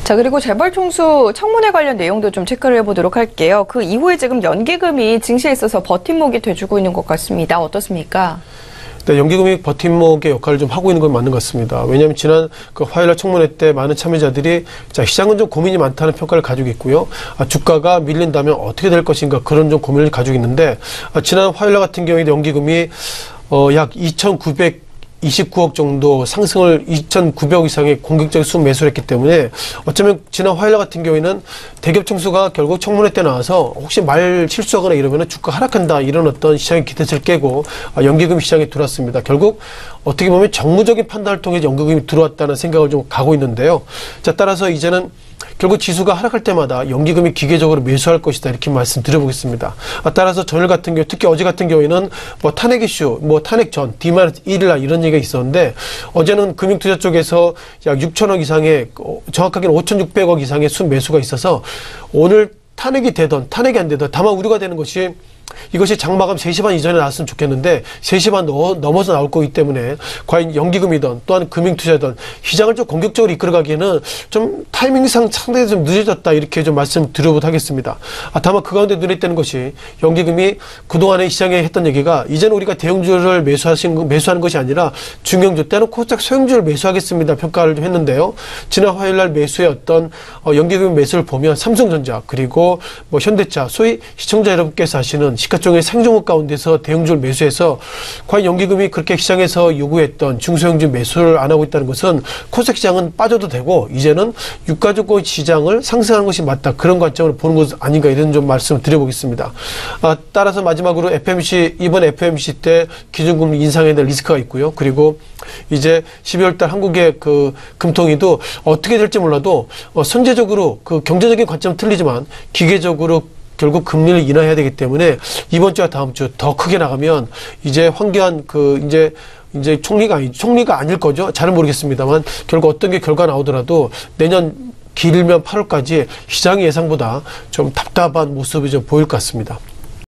자, 그리고 재벌총수 청문회 관련 내용도 좀 체크를 해보도록 할게요. 그 이후에 지금 연기금이 증시에 있어서 버팀목이 돼주고 있는 것 같습니다. 어떻습니까? 네, 연기금이 버팀목의 역할을 좀 하고 있는 건 맞는 것 같습니다. 왜냐하면 지난 그 화요일날 청문회 때 많은 참여자들이 자, 시장은 좀 고민이 많다는 평가를 가지고 있고요. 주가가 밀린다면 어떻게 될 것인가 그런 좀 고민을 가지고 있는데 지난 화요일날 같은 경우에 연기금이 약 2,929억 정도 상승을 2,900억 이상의 공격적인 수급 매수를 했기 때문에 어쩌면 지난 화요일 같은 경우에는 대기업 총수가 결국 청문회 때 나와서 혹시 말 실수하거나 이러면 주가 하락한다 이런 어떤 시장의 기대치를 깨고 연기금 시장에 들어왔습니다. 결국 어떻게 보면 정무적인 판단을 통해 연기금이 들어왔다는 생각을 좀 가고 있는데요. 자, 따라서 이제는 결국 지수가 하락할 때마다 연기금이 기계적으로 매수할 것이다 이렇게 말씀드려보겠습니다. 따라서 전일 같은 경우 특히 어제 같은 경우에는 뭐 탄핵 이슈, 뭐 탄핵 전 D-1일날 이런 얘기가 있었는데 어제는 금융투자 쪽에서 약 6천억 이상의 정확하게는 5,600억 이상의 순매수가 있어서 오늘 탄핵이 되던 탄핵이 안 되던 다만 우려가 되는 것이 이것이 장마감 3시 반 이전에 나왔으면 좋겠는데 3시 반 넘어서 나올 거기 때문에 과연 연기금이든 또한 금융투자든 시장을 좀 공격적으로 이끌어가기에는 좀 타이밍상 상당히 좀 늦어졌다 이렇게 좀 말씀드려보도록 하겠습니다. 다만 그 가운데 눈에 띄는 것이 연기금이 그동안에 시장에 했던 얘기가 이제는 우리가 대형주를 매수하는 것이 아니라 중형주 때는 코스닥 소형주를 매수하겠습니다 평가를 좀 했는데요. 지난 화요일날 매수의 어떤 연기금 매수를 보면 삼성전자 그리고 뭐 현대차 소위 시청자 여러분께서 아시는 시가총액 상종업 가운데서 대형주를 매수해서 과연 연기금이 그렇게 시장에서 요구했던 중소형주 매수를 안 하고 있다는 것은 코스닥 시장은 빠져도 되고 이제는 유가증권 시장을 상승하는 것이 맞다. 그런 관점으로 보는 것 아닌가 이런 좀 말씀을 드려보겠습니다. 따라서 마지막으로 FMC 이번 FMC 때 기준금리 인상에 대한 리스크가 있고요. 그리고 이제 12월 달 한국의 그 금통위도 어떻게 될지 몰라도 선제적으로 그 경제적인 관점은 틀리지만 기계적으로 결국 금리를 인하해야 되기 때문에 이번 주와 다음 주 더 크게 나가면 이제 황교안 이제 총리가 아닐 거죠. 잘은 모르겠습니다만 결국 어떤 게 결과 나오더라도 내년 길면 8월까지 시장의 예상보다 좀 답답한 모습이 좀 보일 것 같습니다.